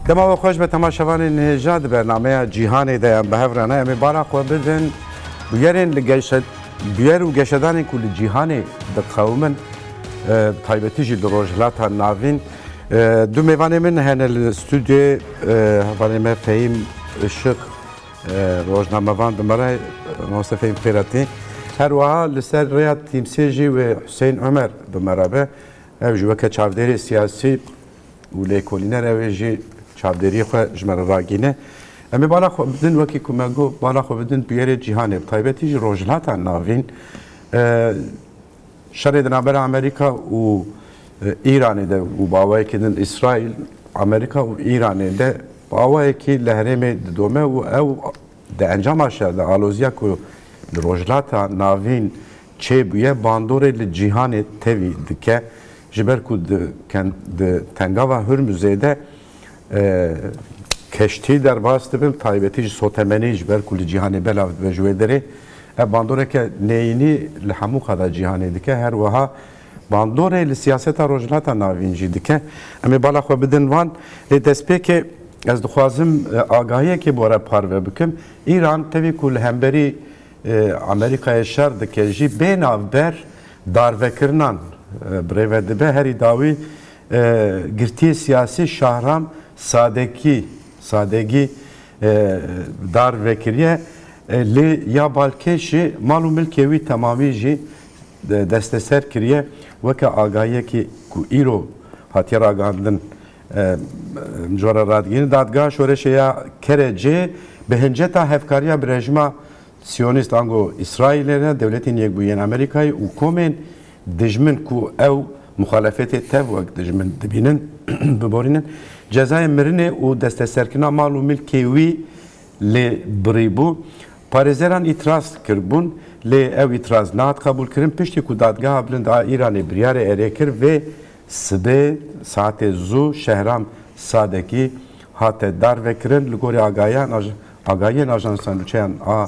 دما و خوش به تماشاوان نهجات برنامه جیهان دیان به هفرانه امی بارا خو بدن بیارین لگشت بیار و گشتان کل جیهان دقومن تایبتی جل روجلات ناوین دو میوان من هن الاستودیو هوانه ما فهیم اشق روزنامه وان دمره مصطفی فراتی هر وها لسر ریاض تیمسیجی و حسین عمر دمره ev ji weke çavderê siyasî û lêkolîner ew ê jî çavderiyê xwe ji me re ragîne. Em ê bala xwe bidin wekî ku me got bala xwe bidin bi yerê cîhanê. Taybetî jî rojhilata navîn şerê di navbera Amerîka û İranê de û bawayekî din İsraîl, Amerîka û İranê de bawayekî li herêmê didome û ew di encama şer di aloziya ku li rojhilata navîn çêbûye bandorê li cîhanê tevî dike. Jiber ku di tengava Hürmüzê de keştî derbas dibin taybetî ji sotemenî jiber ku li cîhanê belav ve ji wê derê ev bandoreke neyînî li hemû qada cîhanê dike her wiha bandorê li siyaseta rojhilata navîn jî dike. Em ê bala xwe bidin van lê destpêkê ez dixwazim agahiyekê bore parve bikim. İran tevî ku li hemberî Amerika'ya şer dike jî bê navber darvekirinan birêve dibe herî dawî girtiyê siyasî şahram sadegî dar vekiriye lê ya balkêşî mal û milkê wî temamî jî desteser kiriye weke agahiyekî ku îro hatiye ragihandin jora radgirînê dadgeha şoreşeya Kerecê bi hinceta hevkariya bi rejima Siyonîst ango İsraîlê devletên Yekbûyîyên Amerîkayê û komên dijmin ku ew muxalefetê tev wek dijmin dibînin biborînin cezayê mirinê û desteserkirina mal û milkê wî lê birîbû parêzeran îtiraz kirbûn lê ew îtiraz nehat qebûlkirin piştî ku dadgeha bilind a İranê biryarê erê kir vê sibê saetê zû şehram sadekî hate darvekirin li gorî agahiyên ajansa nûçeyan a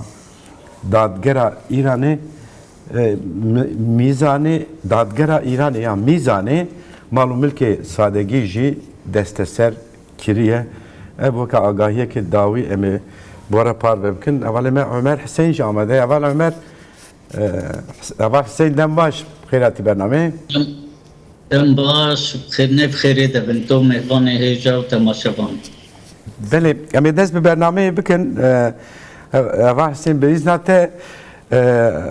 dadgera İranê mîzanê dadgera İranê ya mîzanê mal û milkê sadegî jî desteser kiriye ev weke agahiyekê dawî em ê bore parve bikin. Evalê me Ömer Hüseyin jî amade ye. Eval Ömer eval Hüseyin dem baş xêratî bernameyê. Dem baş xêrnê xêrê dibin to mêvanê hêja û temaşevan. Belê em ê dest bi bernameyê bikin. Eval Hüseyin bi îzna te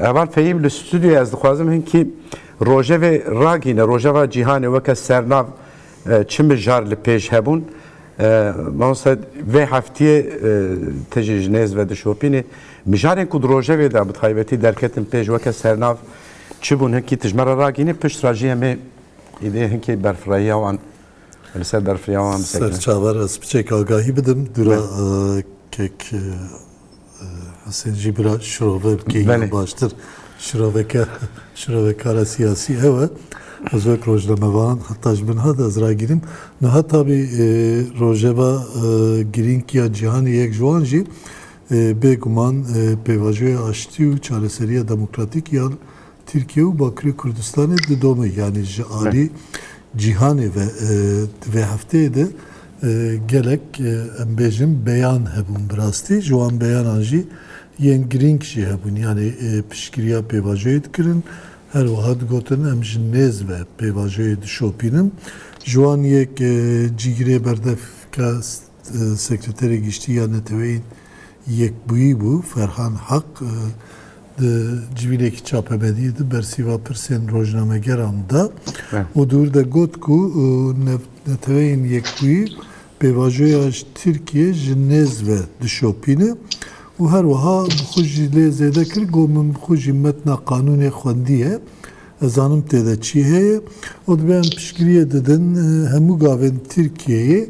eval fehîm li stûdyoya ez dixwazim hinkî rojevê ragîne rojeva cîhanê weke sernav çi mijar li pêş hebûn masel vê heftiyê te jî ji nêz ve dişopînê mijarên ku di rojevê de bi taybetî derketin pêş weke sernav çi bûn hinkî tijme re ragînî piştra jî em ê îdê hinkî berfirahiya wan li ser berfiriya wan bisekin. Serçaver ez biçek agahî bidim dura kek Hüseyin jî bira şirove bikeyî baştir şirovekara siyasî ew e ez wek rojnamevan heta ji bin hat ez ragirîm niha tabi rojeva girînkiya cîhanê yek ji wan jî bêguman pêvajoya aştî û çareseriya demokratîk ya Tirkiye û Bakirê Kurdistanê didome yani ji alî cîhanê ve vê hefteyê de gelek em bêjin beyan hebûn bi rastî ji wan beyanan jî yên girîng jî hebûn yani piştgiriya pêvajoyê dikirin her wiha digotin em ji nêz ve pêvajoyê dişopînin ji wan yek cîgirê berdevka sekreterê giştî ya neteweyên Yekbûyî bû Ferhan Haq civînekî çapemedî di bersîva pirsên rojnamegeran da û dûr de got ku neteweyên Yekbûyî pêvajoya ji Tirkiye ji nêz ve dişopîne û her wiha xwe jî lê zêde kir got min xwe jî metna qanûnê xwendiye ez zanim tê de çi heye û dibe em piştgiriyê didin hemû gavên Tirkiyeyê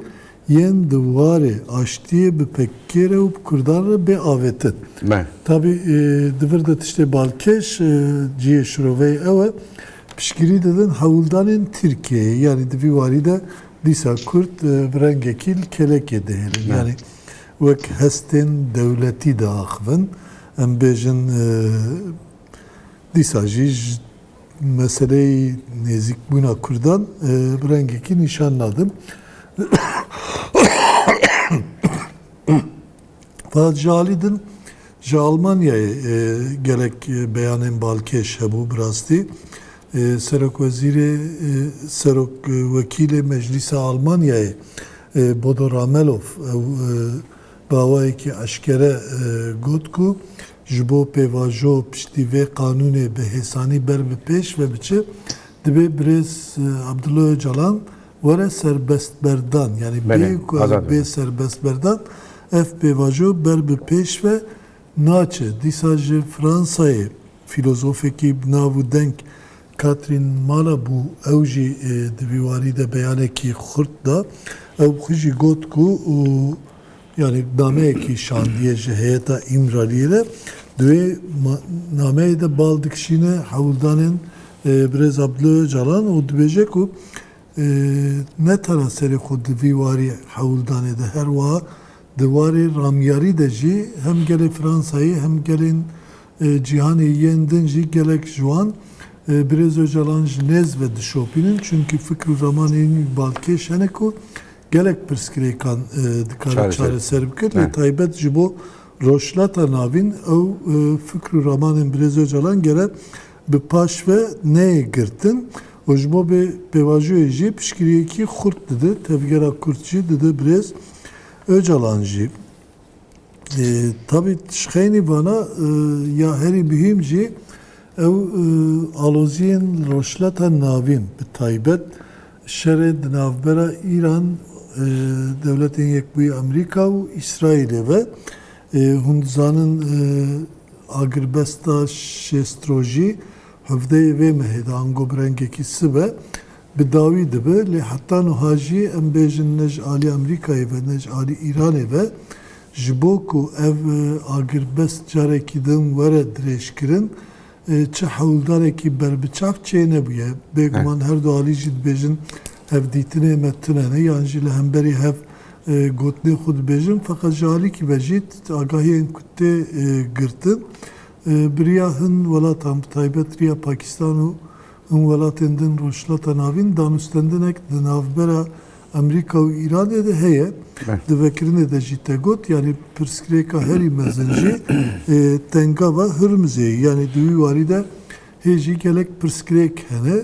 yên di warê aştiyê bi pekkêre û bi Kurdan re bêavêtin. Tabi divir de tiştê balkêş ciyê şiroveyê ew e piştgirî didin hewildanên Tirkiyeyê yani di vî warî de dîsa Kurd bi rengekî kelekê dihêlin yani wek hestên dewletî de axivin em bêjin dîsa jî ji meseleyê nêzîkbûna Kurdan bi rengekî nîşan nadin Fakat jalidin Almanya'ya gerek beyanın Balkeş bu brasti Serok Veziri Serok Vekili Meclisi Almanya'ya Bodo Ramelov bavayı ki aşkere gotku jibo pevajo pişti ve kanuni behesani ber peş ve biçi dibe brez Abdullah Öcalan vere serbest berdan yani be serbest berdan f pevajo ber peş ve naçe disaj Fransa'yı filozofeki bnavu denk Katrin Malabu evji divivari de beyaneki khurt da ev khuji gotku yani nameki şandiye heyeta imraliyle dve nameye de baldikşine havuldanın biraz Abdullah Öcalan o dibecek o ne tara seri khud divivari havuldanı de her va divari ramyari de ji hem gele Fransa'yı hem gelin cihanı yendin ji gelek juan biraz Öcalan nez ve dişopinin çünkü Fikri Raman'ın Balkeş haneku gelek perskrekan dikara çare serbket ve taybet jibo roşlata navin o Fikri Raman'ın biraz Öcalan gere bir paş ve neye girtin o jibo be pevajoji pişkiriyeki kurt dedi tevgera kurtçi dedi biraz Öcalan ji tabi şkheyni bana ya heri mühimci ev alozien roşlata navin bi taybet şered navbera İran devletin yekbuyu Amerika ve İsrail'e ve hundzanın agirbesta şestroji hevde ve meheda ango brengeki sibe bi davi dibe li hatta nuhaji embejin nej ali Amerika'yı ve nej ali İran'e ve jiboku ev agirbest careki dım vere direşkirin çi havuldareki berbiçaf çeyne buye begman her doğali jid bejin hev ditine mettinene yani jile hemberi hev gotne khud bejin fakat jali ki bejit agahiyen kutte girtin biriyahın velatam taybet riya Pakistanu velatendin roşlata navin danüstendinek dinavbera Amerika ve İran'e de heye de vekrine de jite got yani perskreka heri mezenci tengava hırmızeyi yani duyu varide heji gelek perskrek hene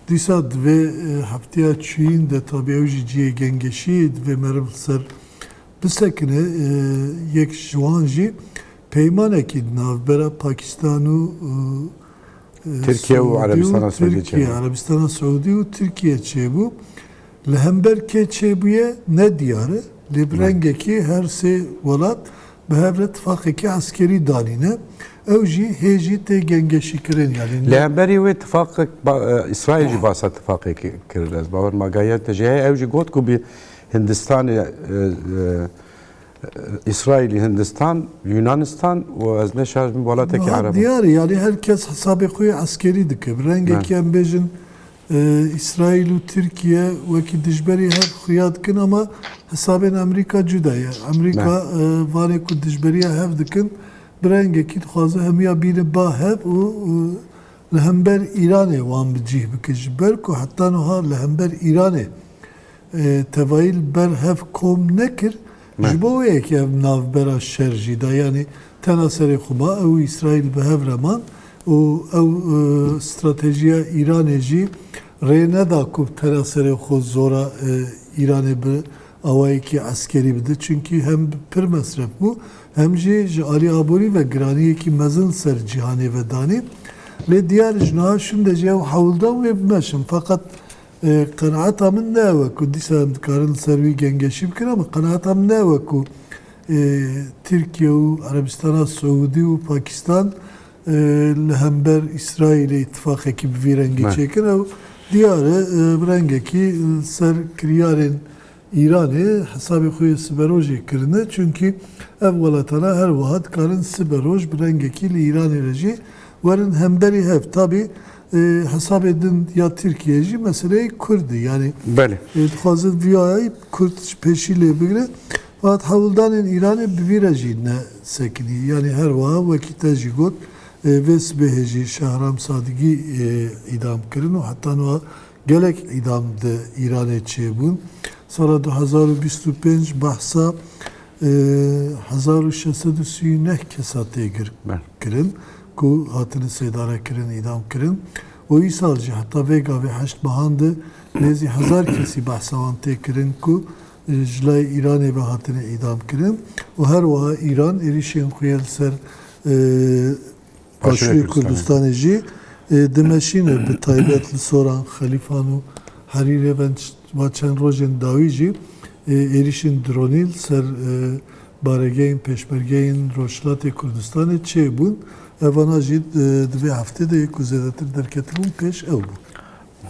disad ve haftaya çiğin de tabi evjiciye gengeşi ve merv ser bisekine yek şuanji peymaneki navbera Pakistanu Türkiye ve Arabistan'a Türkiye, Arabistan'a Suudi ve Türkiye çebu. Lehember ke çebuye ne diyarı? Librengeki her se velat behevret fakiki askeri danine. Evji heji te gengeşi kirin yani. Lehemberi ve ittifak İsrailci basa ittifakı kirlez. Bavar magayet de jeye evji got ku bi Hindistan İsrail, Hindistan, Yunanistan ve az neşar min velateki Arap. Diyarı yani herkes hesabı koyu askeri dike. Rengeki embejin İsrail ve Türkiye ve ki dijberi her kuyadkin ama hesabın Amerika cüdaya. Amerika vane ku dijberiye hev dikin. Rengeki tuhaza hem ya biri ba hev o lehember İran'e van bicih bikejber ku hatta noha lehember İran'e tevail ber hev kom nekir. Jibo ek ev navbera şerji da yani tenaseri kuma ev İsrail behevreman o ev stratejiye İraneci reyne da kup tenaseri xo zora İran'e bir avayki askeri bide çünkü hem pir mesref bu hem ji Ali Aburi ve Graniye ki mezin ser cihane ve dani le diğer jnaha şimdi cev havuldan ve meşim fakat قناعت من نه وکو دیسان کارن سروی گنگشی بکن اما قناعت هم نه وکو ترکیه و عربستان سعودی و پاکستان لهمبر İsrail ittifakı ki bir rengi çekin o diğeri rengi ki ser kriyarın İran'ı hesabı koyu siberoji kirine çünkü evvelatana her vaat karın siberoj bir rengi ki İran reji varın hemberi hev tabi hesap edin ya Türkiye'ci meseleyi Kürdi yani fazla viyayı Kürt peşiyle bile fakat havuldanın İran'ı bir virajine sekini yani her vaha vakitte jigot vesbeheci Şahram Sadigi idam kırın o hatta o gelek idamdı İran'e çebun sonra 2025 bahsa 1639 kesa têgir kirin ku hatine sêdara kirin, îdam kirin. O îsal jî heta vêga vê heşt mehan de nêzî 1000 kesî behsa wan tê kirin ku ji layê Îranê ve hatine îdam kirin. û her wiha Îran êrişên xwe li ser Başûrê Kurdistanê jî dimeşîne bi taybet li soran Xelîfan û Herîrê ve çend rojên dawî jî êrişên dronî li ser baregehên pêşmergehên Rojhilatê Kurdistanê çêbûn. Evana jî di vê heftê de ku zêdetir derketibûn pêş ew bû.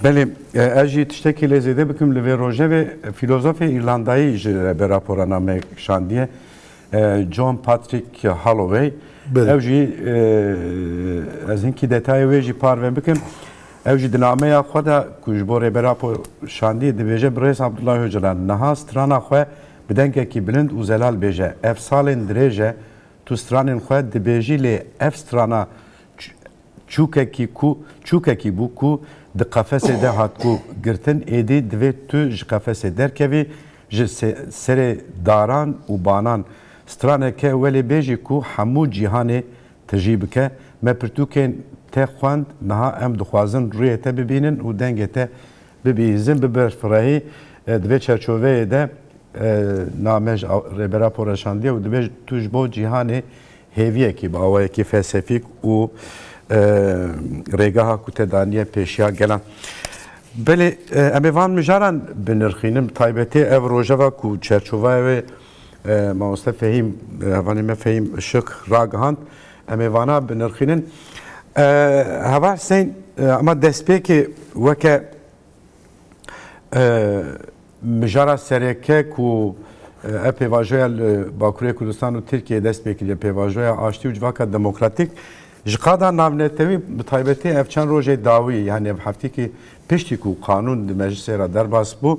Belê ez jî tiştekî lê zêde bikim li vê rojevê filozofê İrlandayî ji be raporana me şandiye John Patrick Holloway. Ev jî ez hinkî detayê wê jî parve bikim. Ev jî di nameya xwe de ku ji bo rêbera şandiyê dibêje bi Rês Abdullah Öcalan niha strana xwe bi dengekî bilind û zelal bêje. Ev salên dirêje tu stranên xwe dibêjî lê ev strana çûkekî bû ku di qefesê de hatbû girtin êdî divê tu ji qefesê derkevî ji serê daran û banan straneke welê bêjî ku hemû cîhanê tijî bike me pirtûkên te xwend niha em dixwazin rûyê te bibînin û dengê te bibîzin bi berfirehî divê çerçoveyê de name ji rêbera poreşandiye û divê tu ji bo cîhanê hêviyekî bi awayekî felsefîk û rêgeha ku te daniye pêşiya gelan. Belê em ê van mijaran binirxînin taybetê ev rojeva ku çerçoveyê wê mamoste Fehîm hevanê me Fehîm Işık ragihand em ê vana binirxînin. Heva Hüseyin ama destpêkê weke mijara sereke ku ev pêvajoya li Bakurê Kurdistan û Tirkiyeyê dest pê kiriye pêvajoya aştî û civaka demokratîk ji qada navnetewî bi taybetî ev çend rojê dawî yani ev heftekî piştî ku kanûn di meclisê re derbas bû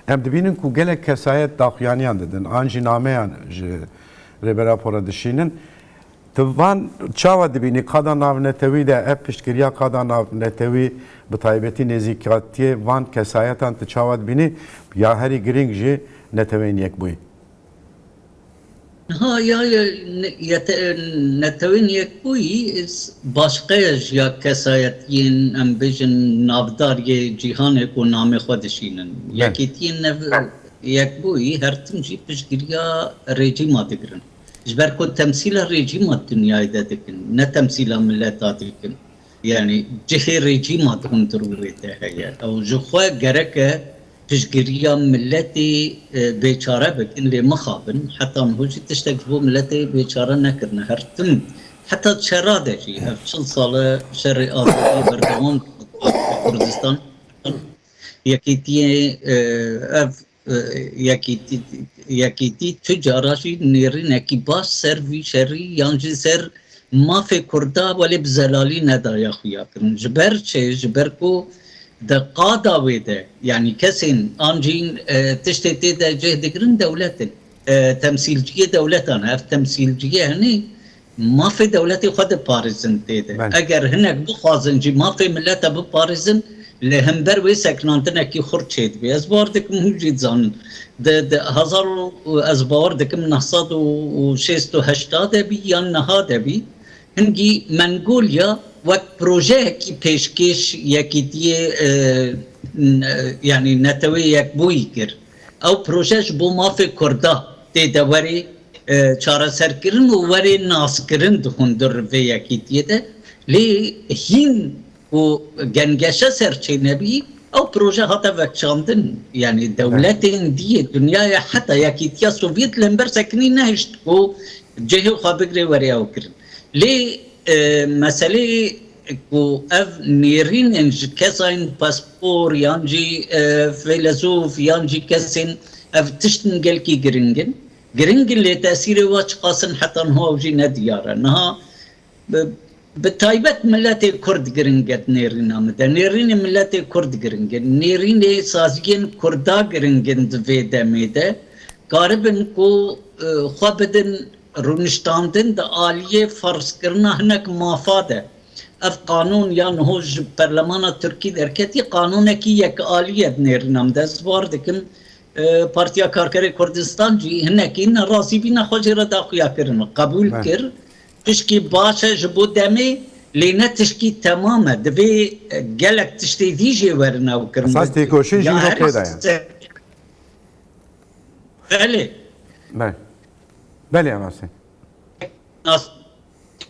em dibînin ku gelek kesayet daxuyaniyan didin an jî nameyan ji rêbera pora dişînin. Van çawa dibînî qada navnetewî de ev piştgiriya qada navnetewî bi taybetî nêzîkatiyê van kesayetan tu çawa dibînî ya herî giring jî netewên yekbûyî. Ha ya netewên yekbûyî başqa ji ya kesayetiyên em bêjin navdariyê cîhanê ku namê xwe dişînin. Yekîtiyên yekbûyî her tim jî piştgiriya rejîma dikirin. Ji ber ku temsîla rejîma dunyayê de dikin, ne temsîla milleta dikin. Yani cihê rejîma hundir wê de heye. Ew ji xwe gerek e piştgiriya milletê bêçare bikin lê mixabin. Heta niho jî tiştek ji bo milletê bêçare nekirine. Her tim heta çera de jî ev 40 sala şerê azadî berdewam Kurdistan yekîtiyê ev yekîtî tu cara jî nêrînekî baş ser vî şerî yan jî ser mafê Kurda welê bi zelalî nedaya xuya kirin. Ji ber çê ji ber ku di qada wê de yani kesên an jî tiştê tê de cih dikirin dewletin temsîlciyê dewletan ev temsîlciyê hinî mafê dewletê xwe diparêzin tê de. Eger hinek bixwazin jî mafê millete biparêzin li hember wê seknantinekî xurt çê dibe. Ez bawer dikim hûn jî dizanin. Ez bawer dikim 1980 de bî yan niha de bî hingî Mengolya wek projeyekî pêşkêş yekîtiyê yani netewê yekbûyî kir. Ew proje ji bo mafê Kurda tê de werê çareserkirin û werê naskirin dixwin dir vê yekîtiyê de lê hîn û gengeşe serçênebî ew proje hate vekçandin yani dewletên diyê dunyaya heta yekîtiya Sovyet li hember sekinî nehişt ku cihê xwe bigire werê ew kirin. Lê meselê ku ev nêrînên ji kesên paspor yan jî fêlezûf yan jî kesên ev tiştin gelkî giringin. Giringin lê tesîrê wa çiqasin heta niha ew jî nediyar e. Niha bi taybet milletê Kurd giring et nêrîna me de. Nêrînê milletê Kurd giring e. Nêrînê saziyên Kurda giringin di vê demê de garibin ku xwe bidin rûniştandin di aliyê farzkirina hinek mafa de. Ev kanûn ya niho ji Perlemana Tirkî derketî kanûnekî yek aliyê nêrîna me de. Ez bar dikim Partiya Karkerê Kurdistan jî hinekî nerazîbîna xwe jê re daxuya kirin. Qebûl kir. Tişkî baş e ji bo demê lê ne tişkî temam e. Divê gelek tiştê dî jê werin ew kirin. Esas têkoşîn jî Ya her noktada ye. Belê. Belê. Belê em asê.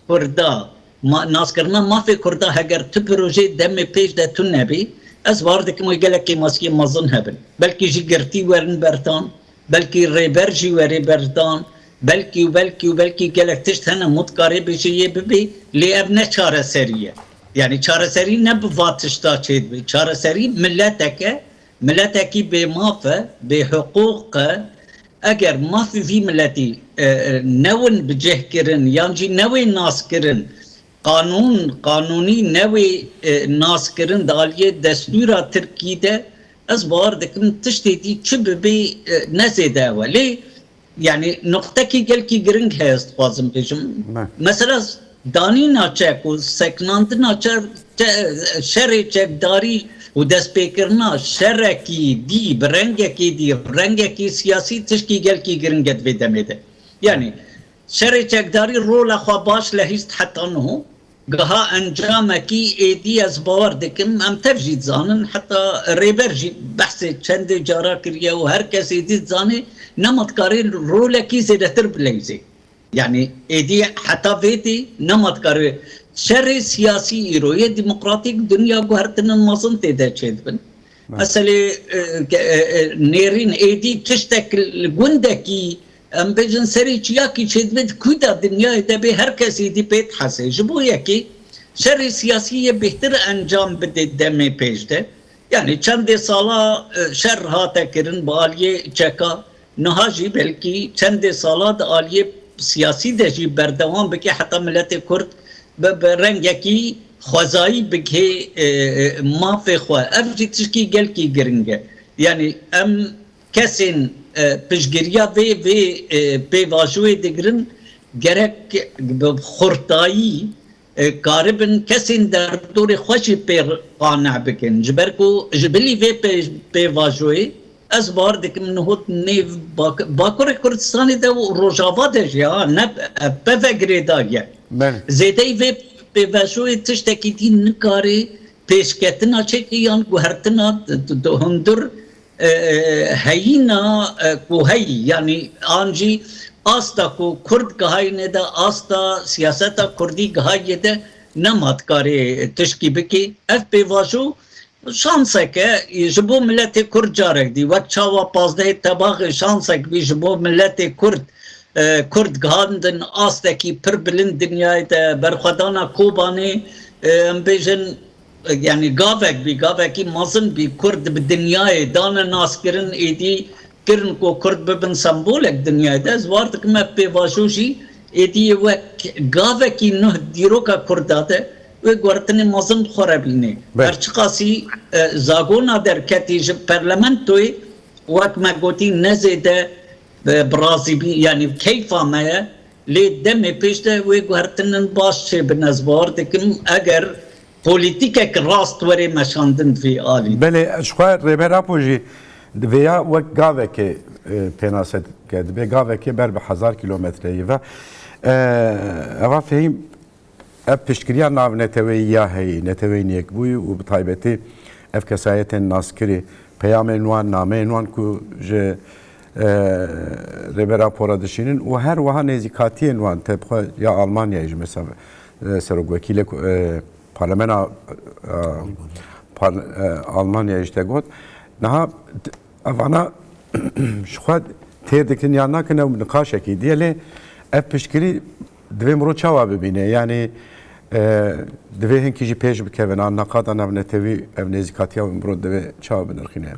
Kurda naskirina mafê Kurda heger tu proje demê pêş de tu nebî ez var dikim wê gelekî maskî mezin hebin. Belkî jî girtî werin berdan, belkî rêber jî werê berdan, belkî gelek tişt hene mutkarê bêjî yê bibî lê ev ne çareserî ye. Yani çareserî ne bi va tişta çê dibî. Çareserî milletekî bê maf e, bê hiqûq e. Eger mafî vî milletî newin bi cih kirin yan jî newê nas kirin, qanûnî newê nas kirin di aliyê destûra Tirkî de ez bawer dikim tiştê dî çi bibê ne zêde ew e. Lê yani noktekî gelkî giring heye ez dixwazim bêjim. Mesela danîna çek û seknandina şerê çekdarî û destpêkirina şerekî dî bi rengekî dî, rengekî siyasî tişkî gelkî giring e divê demê de. Yani şerê çekdarî rola xwe baş lehîst heta niho. Giha encamekî êdî ez bawer dikim em tev jî dizanin heta rêber jî behsê çendê cara kiriye û her kes êdî dizanê nematkarê rolekî zêdetir bileyzê. Yani êdî heta vêdî nematkarê şerê siyasî îroyê demokratîk dünya guhertinin mezin têde çêdibin. Meselê nêrîn êdî tiştek gundekî em bêjin serê çiyakî çêdibin ku da dünyayê de bê her kes êdî pê dihese. Ji bo yekê şerê siyasî bêhtir encam bide demê pêş de. Yani çendê sala şer hate kirin bi aliyê çeka niha jî belkî çendê sala di aliyê siyasî de jî berdewam bike heta milletê Kurd bi rengekî xwezayî bike mafê xwe. Ev jî tişkî gelkî giring e. Yani em kesên piştgiriya vê pêvajoyê digirin gerek bi xurtayî karibin kesên derdorê xwe jî pê qane bikin. Ji ber ku ji bilî vê pêvajoyê ez bar dikim nihot nêv Bakurê Kurdistanê de û Rojava de jî ne peve girêdar ye. Zêdeyî vê pêvajoyê tiştekî dî nikarê pêşketina çekî yan guhertina hundir heyîna ku heyî yani an jî asta ku Kurd gihayîne de asta siyaseta Kurdî gihayê de nemat karê tişkî bike. Ev pêvajo şansek e ji bo milletê Kurd carek dî wek çawa 15 tebaxê şansek bî ji bo milletê Kurd gihandin astekî pir bilind dünyayê de berxwedana Kobanê em bêjin yani gavekî mezin bî Kurd bi dünyayê dane naskirin êdî kirin ku Kurd bibin sembolek dünyayê de ez war dikim ev pêvajo jî êdî wek gavekî nûh dîroka Kurda de wê guhertinê mezin dixware bîne. Her çi qasî zagona derketî ji parlamentoyê wek me gotî ne zêde birazî bî yani keyfa me ye lê demê pêş de wê guhertinin baş çêbin ez war dikim eger politikek rast were meşandin divê alî. Belê ji xwe rêbera po jî divêya wek gavekê pênaset ke dibe gavekê ber bi 1000 kilometreyê ve eva fehîm ev piştgiriya navneteweyî ya heyî neteweyîn yekbûyî û bi taybetî ev kesayetên naskirî peyamên wan nameyên wan ku ji rêbera pora dişînin û her wiha nêzîkatiyên wan tebxwe ya Almanyayê jî mesela serokvekîlê parlamena Almanyayê jî te got niha evana ji xwe têr dikin ya nakin ew nîqaşekî diye lê ev piştgirî divê mirov çawa bibîne yani divê hinkî jî pêş bikevin an neqada navnetewî ev nêzîkatiya mirov divê çawa binirxîne.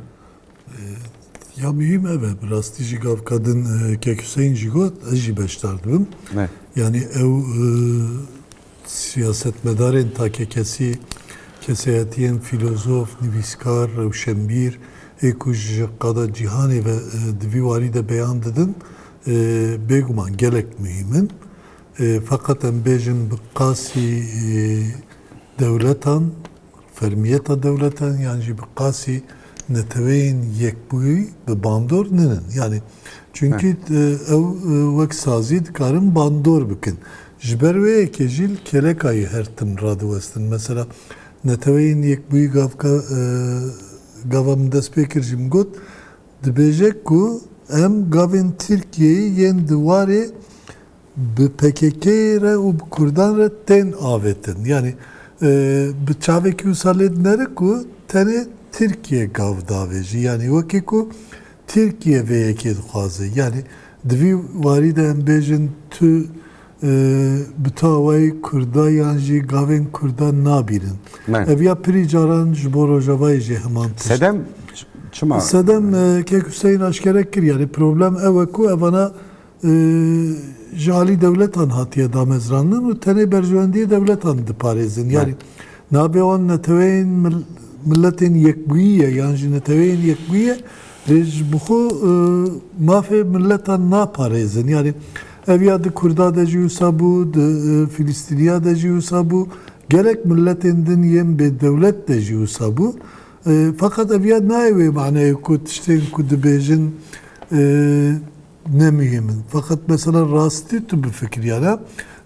Ya mühim evet rastî jî gav kadın kek Hüseyin jî got ez jî beşdar dibim. Yani ew siyasetmedarên takekesî keseyetiyên filozof, nivîskar, rewşenbîr ê ku ji qada cîhanê ve di vî warî de beyan didin bêguman gelek mühîmin. Fakat em bêjin bi qasî dewletan, fermiyeta dewletan yan jî bi qasî neteveyên yekbûyî bi bandor ninin. Yani çünkü ev wek sazî dikarin bandor bikin. Ji ber wê yekê jî kelekayê her tim radiwestin. Mesela neteveyên yekbûyî gava min dest pê kir jî min got dibêje ku em gavên Tirkiyeyê yên diwarê bi PKK'ye re û bi Kurdan re tên avetin. Yani bi çavekî wisa lê dinere ku tenê Tirkiye gav davê jî. Yani wekî ku Tirkiye vê yekê dixwaze. Yani divî warî de em bêjin tu bi tawayî Kurda yan jî gavên Kurda nabînin. Ev ya pirî caran ji bo Rojavayê jî heman tişt. Sedem çima? Sedem kek Hüseyin aşkerek kir. Yani problem ev ku evana ji alî devletan hatiye damezranin û tenê berjewendiyê devletan diparêzin. Yani nabe wan neteweyên milletên yekbûyî yan jî neteweyên yekbûyî rê ji bi xwe mafê milletan naparêzin. Yani ev ya di Kurda de jî wisa bû, di Filîstîniya de jî wisa bû, gelek milletên din yên bêdewlet de jî wisa bû. Fakat ev ya nayê wê manayê ku tiştên ku dibêjin ne mühimin. Fakat mesela rastî tu bifikiriyana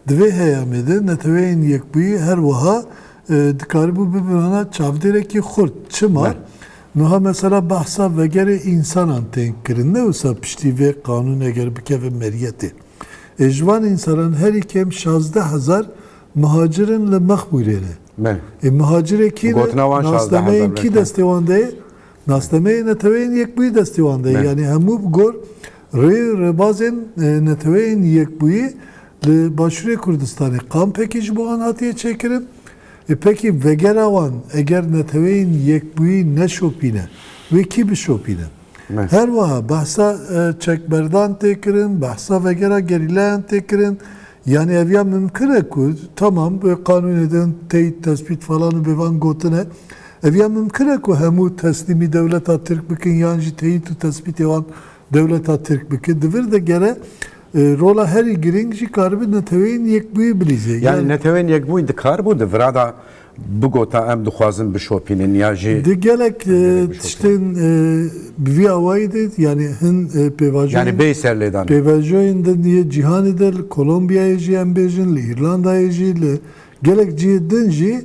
divê heyamê de neteweyên yekbûyî her wiha dikaribû bibînana çavdêrekî xurt. Çima? Niha mesela behsa vegerê însanan tên kirin. Ne wisa piştî vê kanûn eger bikeve meriyetê. Ji van însanan herî kêm 16,000 muhacirin li Mexbûrê re. Muhacirêkî ne nasdemeyên kî destê wan de ye? Nasdemeyên neteweyên yekbûyî destê wan de ye. Yani hemû gor rêbazên neteweyên yekbûyî li Başûrê Kurdistanê kampekî ji bo wan hatiye çêkirin. Peki vegera wan eger neteweyên yekbûyî neşopîne wê kî bişopîne? Her wiha behsa çekberdan tê kirin, behsa vegera gerîlayan tê kirin. Yani ev ya mümkün e ku tamam kanûnê din teyit tespît falan û bê van gotine ev ya mümkün e ku hemû teslîmî devleta Tirk bikin yan jî teyit û tespîtê wan devleta Tirk bikin. Divir de gere rola herî giring jî karibin neteweyên yekbûyî bilîze. Yani neteweyên yekbûyî dikaribû di virada bigota em dixwazin bişopînin ya jî di gelek tiştên bi vî awayî de yani hin pêvajoyên yani bê serlêdanê pêvajoyên de niye cîhanê de li Kolombiyayê jî em bêjin, li İrlandayê jî, li gelek cihê din jî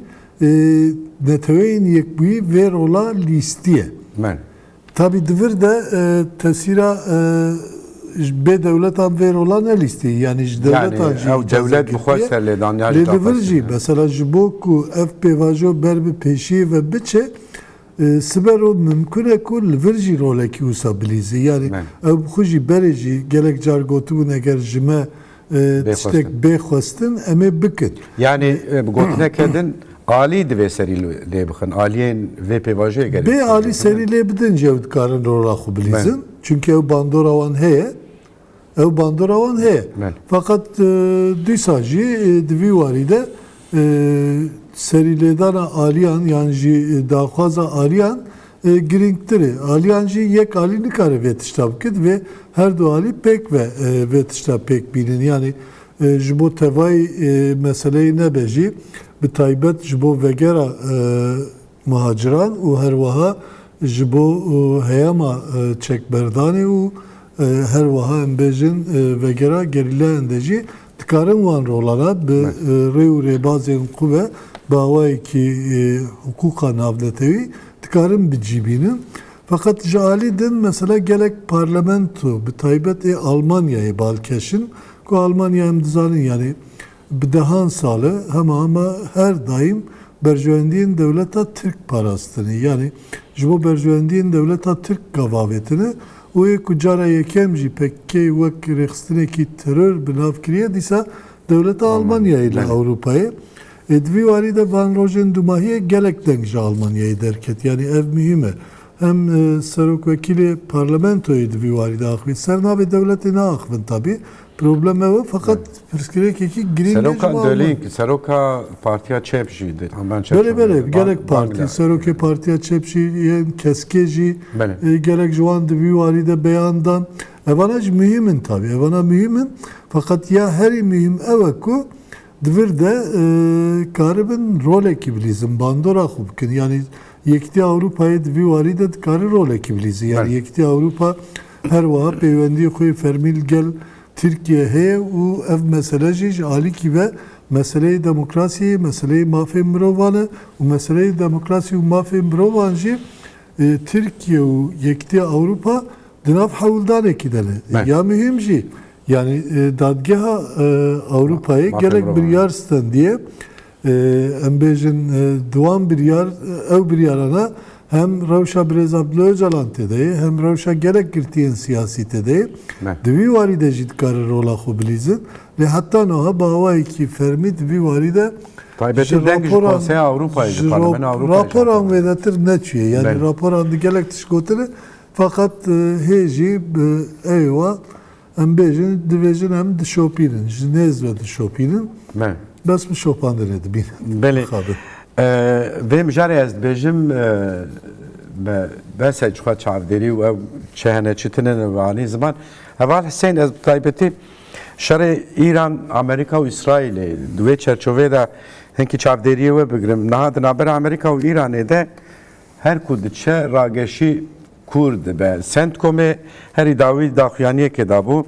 neteweyên yekbûyî vê rola lîstiye. Tabii divir de tesîra bê devletan vê rola ne lîstiye. Yani ji devletan jî devlet bixwe serlêdan ya jî divir jî mesela ji bo ku ev pêvajo ber bi pêşiyê ve biçe siber o mümkün e ku li vir jî rolekî wisa bilîze. Yani ew xwe jî berê jî gelek car gotibûn eger ji me tiştek bêxwestin em ê bikin. Yani gotineke din alî divê serî lê bixin. Aliyên vê pêvajoyê gerek. Bê alî serî lê bidin jî ew dikarin rola xwe bilîzin. Çünkü ew bandora wan heye. Ew bandora wan heye. Fakat dîsa jî di vî warî de serîlêdana aliyan yan jî daxwaza aliyan girîngtir e. Aliyan jî yek alî nikare vê tişta bikit ve her du alî pêk ve vê tişta pêk bînin. Yani ji bo tevayî meseleyê nebe jî bi taybet ji bo vegera muhaciran û her wiha ji bo heyama çekberdanê û her wiha em bêjin vegera gerîlayan de jî dikarin wan rolana bi rê û rêbazên xwe ve dawayekî hukûka navdetewî dikarin bicîbînin. Fakat ji alî din mesela gelek parlamento bi taybet Almanyayê balkeşin ku Almanya em dizanin yani bi dehan salı hema her daim berjewendiyên devleta Tirk parastinê. Yani ji bo berjewendiyên devleta Tirk gavavetine û ku cara yekem jî pekkê wek rêxistinekî terör bi nav kiriye dîsa devleta Almanyayê li Ewropayê. Di vî warî de van rojên dumahiyê gelek deng ji Almanyayê derket. Yani ev mühim e. Hem serokvekîlê parlamentoyê di vî warî de axivî. Ser navê devletê naaxivin tabii. Problem ev fakat pirsgirêkekî girîng Seroka döleyîn Seroka Partiya Çep jî de. Belê gelek partî Serokê Partiya Çep jî yên keskê jî gelek ji wan di vî warî de beyandan evana jî mühimin tabii. Evana mühimin fakat ya herî mühim ev e ku divir de karibin rolekî bilîzin bandora xwe bikin. Yani yekti Avrupa'yı divî warî de dikare rolekî bilîzî. Yani Evet. yekti Avrupa her wiha peywendiyê xwe fermîl gel Türkiye heye û ev mesele jî ji alîkî ve meseleyê demokrasiyê, meseleyê mafê mirovan e û meseleyê demokrasî û mafê mirovan jî Türkiye û yektiya Avrupa di nav hewldanekî de ne. Evet. Ya mühim jî yani dadgeha Avrupa'yê Mafê gelek mirovan. biryar stendiye em bêjin duwan biryar ew biryarana hem rewşa Birêz Abdullah Öcalan têdeyê hem rewşa gelek girtiyên siyasî têdeyê Evet. divî warî de jî dikare rola xwe bilîzin lê heta niha bawayekî fermî divî warî de Taybet'in dengi Konseya Avrupa'yı, Parlamento Avrupa'yı. raporan vedatir neçiye yani Ben- raporan di gelek tişgotine fakat hêjî eywa em bêjin divêjin em dişopînin ji nêz ve dişopînin Evet. bes mi şopandirê dibînin. Belê. Xabe. Vê mijarê ez dibêjim bes çixwe çavderî û ew çehençitinin vanî ziman. Heval Hüseyin ez bi taybetî şerê İran, Amerika û İsraîlê di wê çerçoveyê de hinkî çavderiyê we bigirim. Niha di navbera Amerika û İranê de her ku diçe rageşî Kurd dibe. Centcomê herî dawî daxuyaniyekê dabû.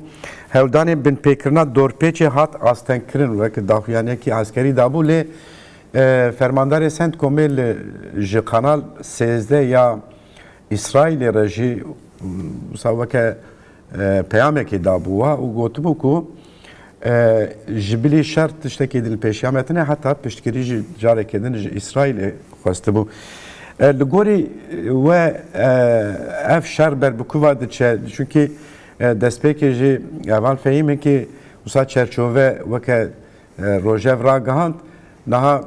Hewldanên binpêkirina dorpêçê hat astenkirin wekî daxuyaniyekî askerî dabû lê fermandarê Centcomê li ji Kanal 13 ya İsraîlê re jî wisa weke peyamekê dabûwa û gotibû ku ji bilî şer tiştekê dilpêşiya me heta piştgirî ji carekê din ji İsraîlê xwestibû. Li gorî we ev şer berbikuva diçe çünkü destpêkê jî eval fehîmekî wisa çerçove weke rojev ragihand niha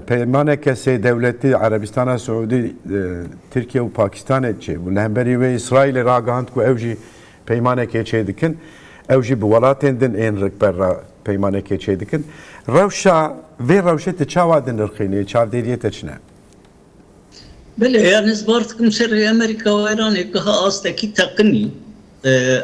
peymaneke sê dewletî Erebistana Suudî Tirkiye û Pakistanê çê û li hemberî wê İsraîlê ragihand ku ew jî peymanekê çê dikin ew jî bi welatên din ên rikber re peymanekê çê dikin rewşa vê rewşê ti çawa din nirxînê çavderiyê te çi ne? بله يعني زبارتكم سر أمريكا وإيران إكها أستكي تقني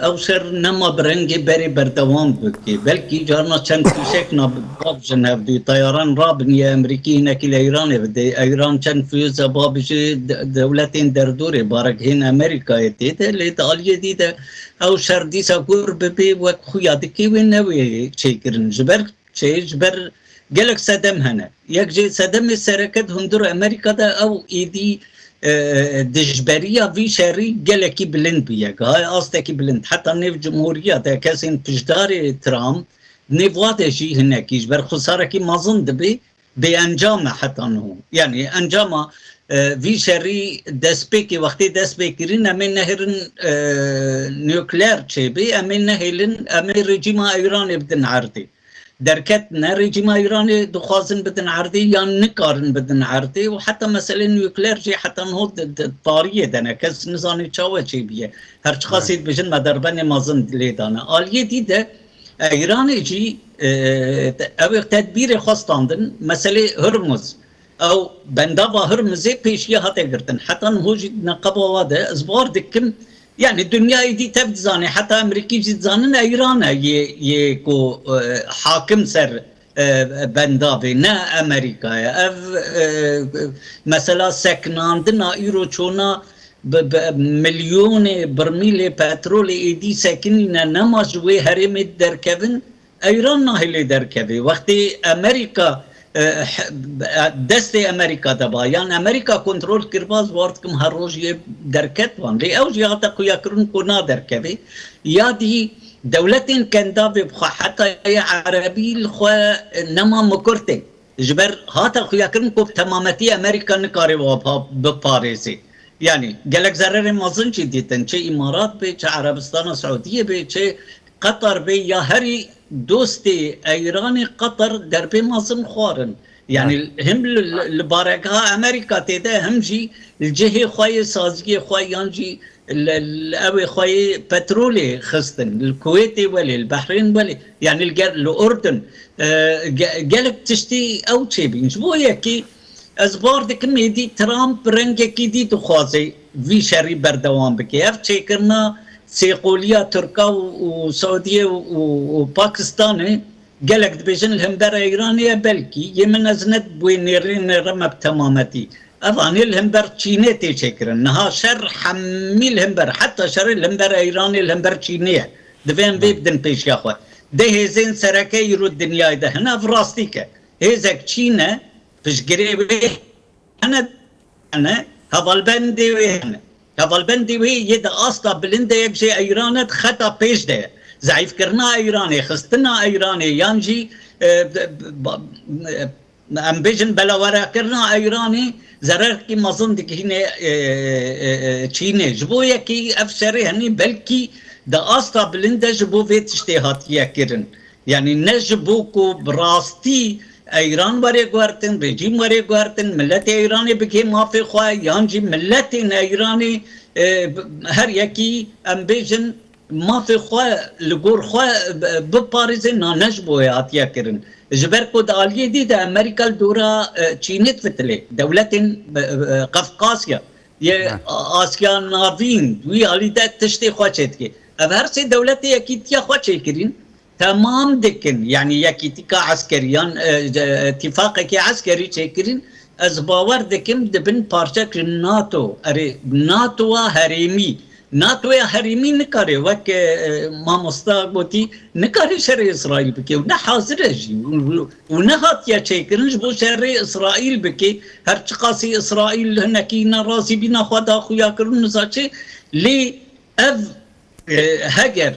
أو سر نما برنجي بري بردوام بكي بلكي جارنا چند فيشك ناباب جنب دي طيران رابن يا أمريكي هناك إلى إيران بدي إيران چند فيوز بابجي دولتين دردوري بارك هنا أمريكا يتيده لإيطاليا دي ده أو سر دي ساكور ببي وخويا دكي وينوي چيكرن جبر چي جبر gelek sedem hene. Yek jê sedemê sereket hundur Amerika'da ew êdî dijberiya vî şerî gelekî bilind bûye. Hay astekî bilind. Heta nêv Cumhuriya de kesên pişdarê Trump nêv wate jî hinekî ji ber xwesarekî mezin dibe bê encam e heta niho. Yani encama vî şerî destpêkê wextê destpêkirîn em ê nehirin nükleer çêbê em ê nehêlin em ê rejîma Îranê bidin erdê. دركت رژیم ایرانی دخوازن بدن عرضی یا نکارن بدن عرضی و حتی مثلا نوکلر جی حتی نهود طاریه دنه کس نزانی چاوه چی بیه هر چخاصید بجن مدربن مازن لیدانه آلیه دیده ایرانی جی او تدبیر خواستاندن مثلا هرمز او بنداوا هرمزی پیشیه حتی گردن حتی نهوج نقبه واده ازبار دکم يعني الدنيا دي تفزاني حتى امريكي جزانن ايران يكو حاكم سر بندابي نا امريكا اف مثلا سكناندنا ايرو چونا مليون برميل بترول ايدي ساكنين نماجوي هرم دركبن ايران ناهلي دركبي وقت امريكا دست امریکا دبا یعنی امریکا کنترل کرباز وارتکم هر روز یه درکت وان لی اوج یا تا کویا کرن کنا درکبی یا دی دولتین کندا بخوا حتی عربی الخوا نما مکرته جبر هاتا کویا کرن کو تمامتی امریکا نکاری و بپاریسی yani gelek zararı mazın çi diten çe İmarat be çe Arabistan Suudiye be çe Katar be ya heri dosti İran'ı Katar derbe mazın xwarın yani hem لباركها امريكا تيدا هم جي الجهه خوي سازجي خوي يانجي الأوي خوي بترولي خستن الكويتي ولي البحرين ولي يعني الأردن قالك تشتي أو تشيبين شبوية كي أزبار دي كم يدي ترامب رنجة كي دي تخوازي في شري بردوان بكي أف تشيكرنا سيقوليا تركا وسعودية وباكستاني قالك دبيجن الهمبرة إيرانية بلكي يمن أزند بوينيرين رمب تمامتي افاني الهمبر تشيني تيشكرن نها شر حمي الهمبر حتى شر الهمبر ايراني الهمبر تشينيه دفين بيبدن بيش يا اخوه ده هزين سركه يرو الدنيا ده هنا فراستيك هزك تشينا فيش قريبه انا هفالبندي وهنا هفالبندي وهي يدا اصلا بلنده يكشي ايرانت خطا بيش ده زعيف كرنا ايراني خستنا ايراني يانجي ام بيجن بلا ورا كرنا ايراني زرر کی مزن دکینه چینه جبو یکی افسری هنی بلکی دا استا بلنده جبو ویت اشتهاتیه کرن یعنی نجبو کو براستی ایران وری گوارتن رژیم وری گوارتن ملت ایرانی بکی مافی خواه یانجی ملت ایرانی هر یکی ام بیجن مافی خواه لگور خواه بپاریزن نجبو هاتیه کرن جبر كود عالية دي ده أمريكا الدورة تشينت فتلة دولة قفقاسيا يا آسيا نافين وي عالي ده تشتي خواتشت كي أفهرسي دولة يكيد يا خواتشي كرين تمام دكن يعني يكيد كعسكريان اتفاق عسكري تشكرين أزباور دكم دبن بارشك الناتو أري ناتو هريمي ناتو هريمي نكاري وك ما مستقبتي نكاري شر إسرائيل بكي ونا حاضر جي ونا هاتيا شيكرنج بو شر إسرائيل بكي هرچ قاسي إسرائيل هنكينا راسي بنا خدا خويا كرن نزاچه لي اف هجر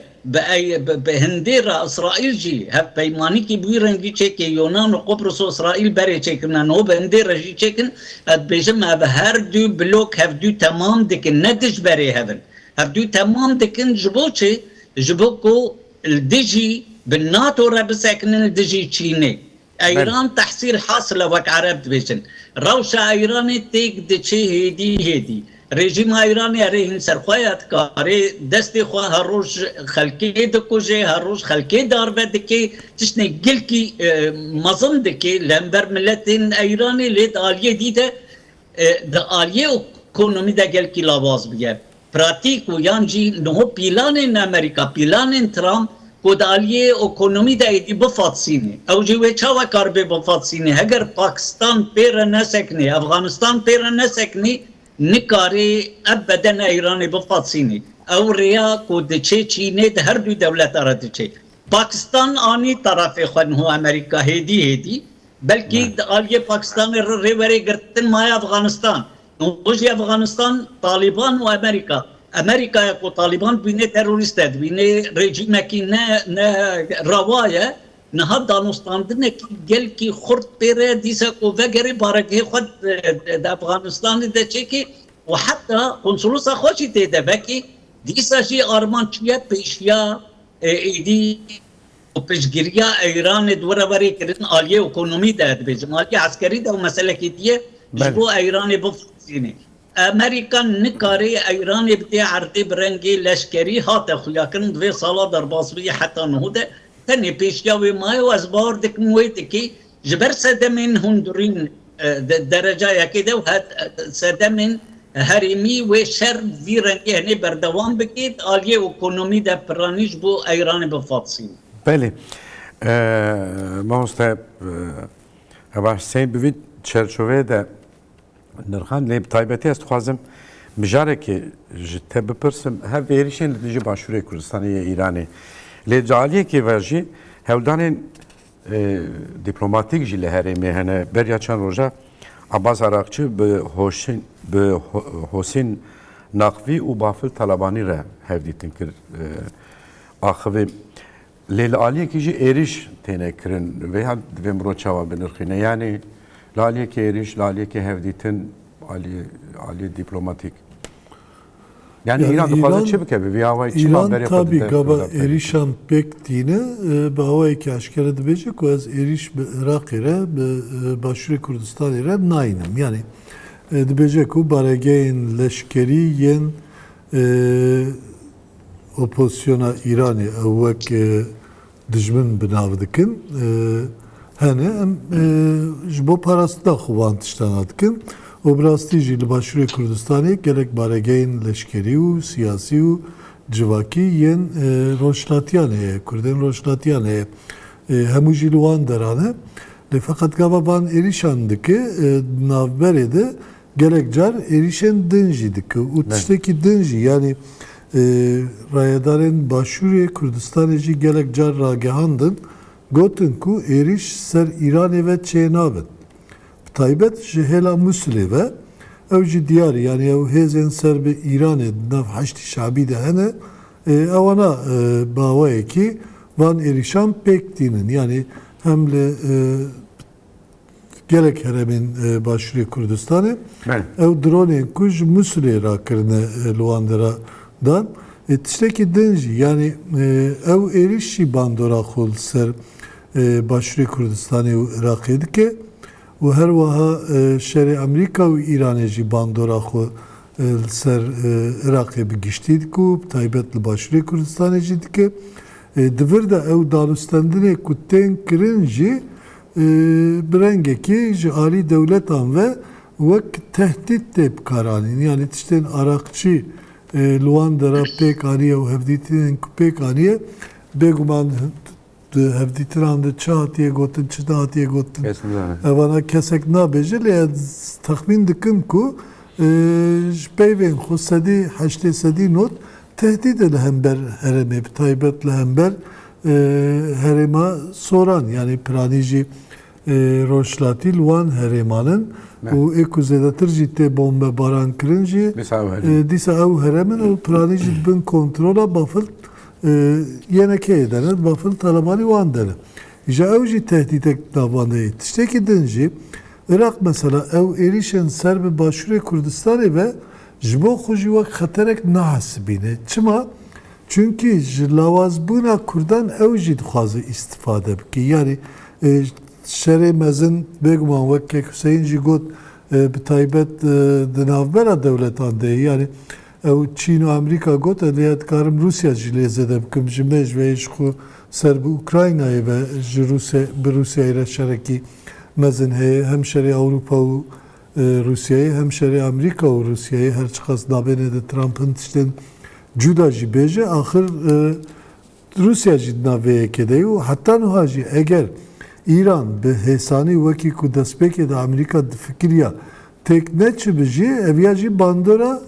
بهنديرا إسرائيل جي هف بيماني كي بويرنجي چيكي يونان وقبرص إسرائيل بري چيكنا نو بهنديرا جي چيكن بيجم هف هر دو بلوك هف دو تمام دكن ندش بري هفن هفدو تمام دكن جبوچه جبوكو الدجي بالناتو ربسكن الدجي تشيني ايران تحصيل حاصله وك عرب بيشن روشا ايراني تيك دچي هدي رژیم ایرانی اره سرخوایت کاری دستی خواه هر روز خلکی دکوجه هر روز خلکی دار بدکی تشنه گل کی مزن دکی لنبر ملتین ایرانی لید آلیه دیده ده آلیه اکونومی ده گل کی لاباز بگه پراتیک و یانجی نهو پیلانین امریکا پیلانین ترامپ کود آلیه اکونومی ده ایدی بفاتسینه او جوه چاوه کار به بفاتسینه اگر پاکستان پیر نسکنه افغانستان پیر نسکنه نکاری ابدا ایران بفاتسینی او ریا کود چه چینه ده هر دو دولت آرد چه پاکستان آنی طرف خود هو امریکا هدی بلکه آلیه پاکستان ریوری گرتن مای افغانستان اوجی افغانستان طالبان و امریکا کو طالبان بینه تروریست بینه رژیم کی نه روایه نه دانستاندنه کی گل کی خرد پیره دیسا کو وگری بارگه خود د افغانستان ده چکی و حتی کنسولوس خوشی ده بکی دیسا جی آرمان چیه پیشیا ایدی و پیشگیریا ایران دوره وری کردن آلیه اکونومی ده بیجم آلیه عسکری ده و مسئله کی دیه جبو ایران بفرسینه امریکا نکاری ایران بده عرضی برنگی لشکری هاته خویا کرن دوی سالا در باسوی حتی نهوده تنی پیشیاوی مای و از بار دک مویده که جبر سدمین هندورین درجه یکی ده و سدمین هریمی و شر وی رنگی هنی بردوام بکید آلیه اکونومی ده پرانیش بو ایران بفاتسین بله ما هسته هواش سین بوید چرچوه ده نرخان لیب تایبتی است خوازم بجاره که جته بپرسم هر ویریشن لدیجی باشوری کردستانی ایرانی لی جالیه که ورژی هودانین دیپلوماتیک جی لهره مهنه بریا چند روژه عباس عراقچی به حسین نقوی و بافل طلبانی را هفدیتین کرد آخوی لیل آلیه که جی ایریش تینه کرن و هم دویم رو چاوا بنرخینه یعنی لالیه که ایریش لالیه که هفدیتین آلیه دیپلوماتیک yani İran fazla çabuk abi. İran tabi gaba erişan pek dine be havayı ki aşkar edecek o az eriş be Irak ile be Başur Kürdistan ile naynem yani edecek o barageyn leşkeri yen opozisyona İran'ı evvek dijmin binavdikin hani jbo parası da xuvantıştan adkin Obrasتی جی لباشور کردستانی گلک بارگین لشکری و سیاسی و جواکی ین روشناتیانه کردن روشناتیانه همو جیلوان درانه فقط گاوا بان ایریشانده که نavbere de gelek car erişen dinci dike. O tişteki dinci yani rayadarın başvuru Kurdistan'ı gelek car ragehandın gotun ku eriş ser İran ve Çeynabın. Taybet jihela Müsli ve evci diyarı yani ev hezen serbe İran'ı nav haşti şabi de hene evana bağvaya ki van erişan pek dinin yani hemle gelek heremin başvuru Kurdistan'ı ev drone'in kuj Müsli rakırını Luandıra'dan tişteki dinci yani ev erişi bandora kol ser başvuru Kurdistan'ı Irak'ıydı ki و هر وها شر امریکا و ایران جی باندورا خو سر عراق بگشتید کو تایبت لباشری کردستان جی که دور دا او دانستندن کتن کرن جی برنگه کی جی عالی دولتان و وک tehdit de bkarانین yani tişten Arakçı Luandara pek aniye و hevditinin pek aniye beguman hevditiran çatiye gotin çatiye gotin evana kesek nabece le tahmin dikim ku peyven xusadi haşte sadi not tehdit lehember hereme taybet lehember herema soran yani pranici roşlatil wan heremanın o ekuzedatır ciddi bombe baran kırınca disa ev heremin o pranici bin kontrola bafıl yeneke edenler bafıl talabani van denir. İşte evci tehdit davanı yetişteki dinci Irak mesela ev erişen serbe başvuru Kurdistan'ı ve jbo xuji ve xaterek nahasibine. Çıma çünkü lavazbuna Kurdan evci xazı istifade bki. Yani şerê mezin bêguman wek Hüseyin jî got bi taybet di navbera dewletan de yani ew Çîn û Amerîka got lê dikarim Rusya jî lê zêde bikim ji me ji vê ji xwe ser bi Ukraynayê ve ji bi Rusyayê re şerekî mezin heye hem şerê Awropa û Rusyayê hem şerê Amerîka û Rusyayê her çi qas navbêne de Trump'ın tiştên cuda jî bêje axir Rusya jî navê de û heta niha jî eger İran به حسانی وکی کو دستپیک د امریکا د فکریا tekne çibiji evyaji bandora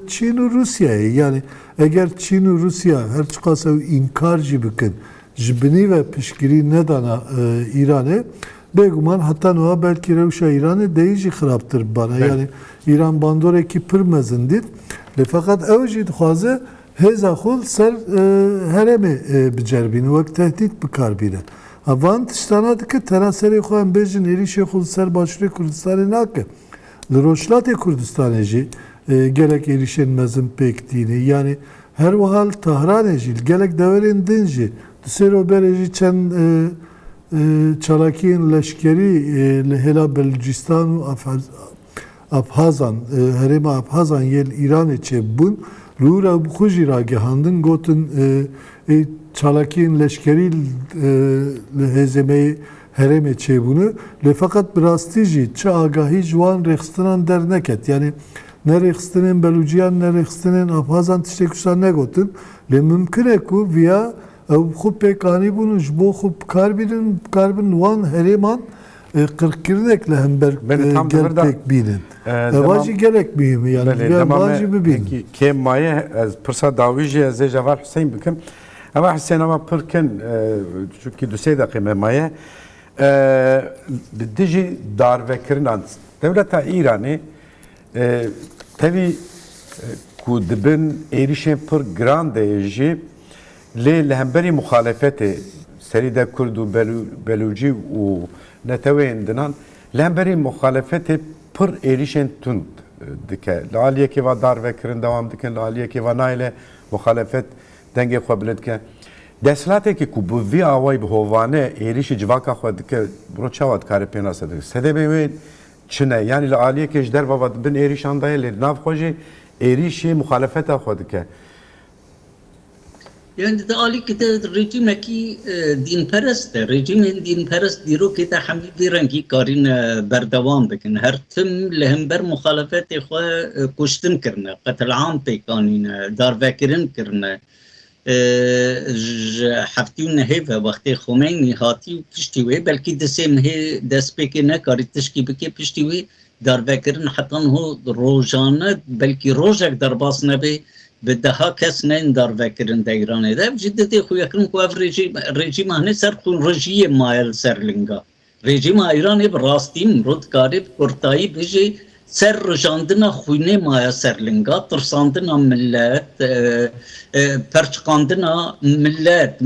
Çin ve Rusya'ya yani eğer Çin ve Rusya her çıkasa inkarcı bıkın jibini ve pişkiri nedana İran'ı beguman hatta noha belki revşa İran'ı deyici xiraptır bana yani İran bandora ki pırmezindir fakat evci dixwaze heza xul ser heremi bicerbini vek tehdit bikarbine Van tiştana dike teraseri xoyan bejin erişe xul ser başvuru Kurdistan'ı nake. Liroşlatê Kurdistanê jî gelek erişen mezin pek dînî yani her wahal Tehranê jî gelek deverên din jî di sêroberê jî çend çalakiyên leşkerî li hêla Belucistan û Abhazan herêma Abhazan yê li Îranê çêbûn li wî re xwe jî ragihandin gotin çalakiyên leşkerî li hêzemeyê hereme çebunu le fakat birastî jî çi agahî ji wan rêxistinan derneket yani ne rêxistinên Beluciyan ne rêxistinên Abhazan tiştek wisa negotin lê mümkün e ku viya ew xwe pêkanî bûn ji bo xwe bikarbînin wan herêman qirkirinek li hember gelpêk bînin eva jî gelek mühim e yani eva jî bibînin kêm maye ez pirsa dawî jî ez ê Ceval Hüseyin bikim ama Hüseyin ama pirkin çünkü du sê deqê me maye dijî darvekirinan devleta İranê tevî ku dibin êrişên pir giran de jî lê li hemberî muxalefetê serî de Kurd û Belûcî û netewên dinan li hemberî muxalefetê pir êrişên tund dike li aliyekê ve darvekirin dewam dikin li aliyekê ve nayle muxalefet dengê xwe bilind dike Deslateki ku bu vi away bi hovane êrişî civaka xwe dike biro çawa dikare pê nas dike sedebê wê çi ne yani li aliyekê ji derve ve bin êrîşan daye lê nav xwe jî êrişî muxalefeta xwe dike Yani de alikte rejimeki dinperest de rejimin dinperest dîrokê de hemî vê rengî karîn berdevam bikin her tim li hember muxalefetê xwe kuştin kirine qetil'am pêkanîne darvekirin kirine heftî û nehê ve wextê Xomeyni hatî piştî wê belkî di sê mihê destpêkê nekarî tişkî bike piştî wê darvekirin hatta o rojane belki rojak darbas nebe به ده کس نه این دار وکرن در ایران ده جدی خوی کردن که اف رژیم هنر سر خون رژیم مایل سرلنگا رژیم ایران به راستیم رد کاری کرتایی بیشی سر رجاندنا خوینه مایل سرلنگا ترساندنا ملت پرچکاندنا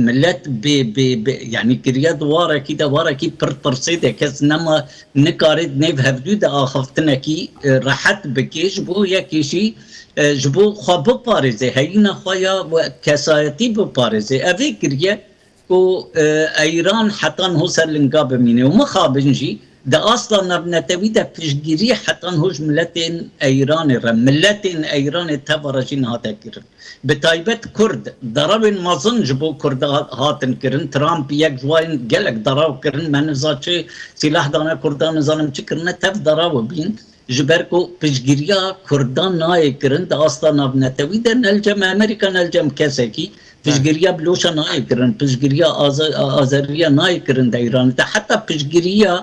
ملت به یعنی کریه دواره کی پر ترسیده کس نما نکارید نیو هفدو ده آخفتنه کی راحت بکیش بو یکیشی جبو خواب بپارزه هینا خوایا و کسایتی بپارزه اوه کریه که ایران حتی هو سرلنگا بمینه و مخابنجی ده اصلا نبنتوی ده پیشگیری حتی هوش ملتین ایران را ملتین ایران تبارجین هاته کرن به تایبت کرد دراب مازن جبو کرد هاتن کرن ترامپ یک جواین گلک دراب کرن من زاچه سلاح دانه کردان زانم چی کرنه تف دراب بین جبر کو پیشگیریا کردان نای کرن ده اصلا نبنتوی ده نلجم امریکا نلجم کسی کی پیشگیریا بلوشا نای کرن پیشگیریا آذریا نای کرن ده ایران ده حتی پیشگیریا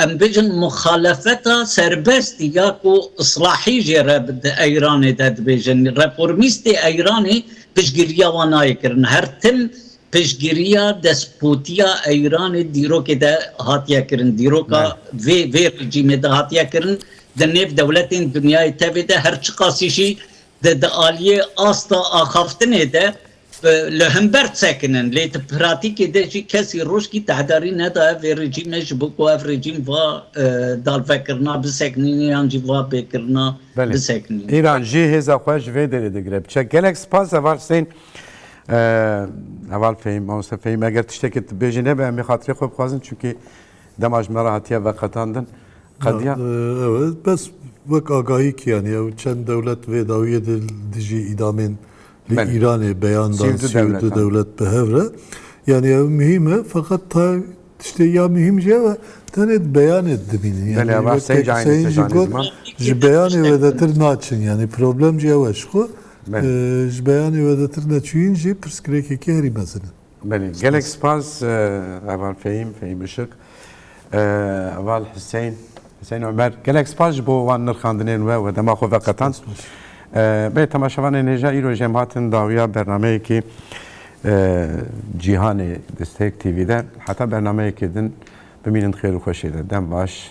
ام بجن مخالفتا سربست یا کو اصلاحی جره ده ایران ده بجن رفورمیست ایرانی پیشگیریا و نای کرن هر تم پیشگیریا دسپوتیا ایران دیرو که ده هاتیا کرن دیرو که وی رژیم ده هاتیا کرن ده نیف دولتین دنیای تبه ده هر چقاسیشی ده آلیه آستا آخافتنه ده لهمبرد ساکنن لیت پراتیک ده چی کسی روش کی تحداری نده وی رژیمش بکو اف رژیم و دال فکرنا بسکنینی یانجی و بکرنا بسکنینی ایران جی هزا خوش وی داره دگره بچه گلک سپاس اول سین اول فهم موسف فهم اگر تشتكي بيجينا به می خاطر خوب خوازن çünkü دماج مراتيا وقتاندن قضيه evet bes vak agahi ki yani ya çend devlet ve daviye dici idamen li İran'e beyandan sivdu devlet behevre yani ya mühime fakat ta işte ya mühim şey ve tanet beyan etti beni yani var sayın zaman beyan vedatir naçın yani problem cevaz ko beyan vedatir naçın ji perskreki ki heri mesela بله گلک سپاس اول فهیم اشک اول حسین عمر گلک سپاس بو وان نرخاندنین و دما خو وقتان به تماشاوان نجا ایرو جماعتن داویا برنامه کی جیهان دستک تیوی ده حتی برنامه کی دن ببینن خیر و خوشی ده دم باش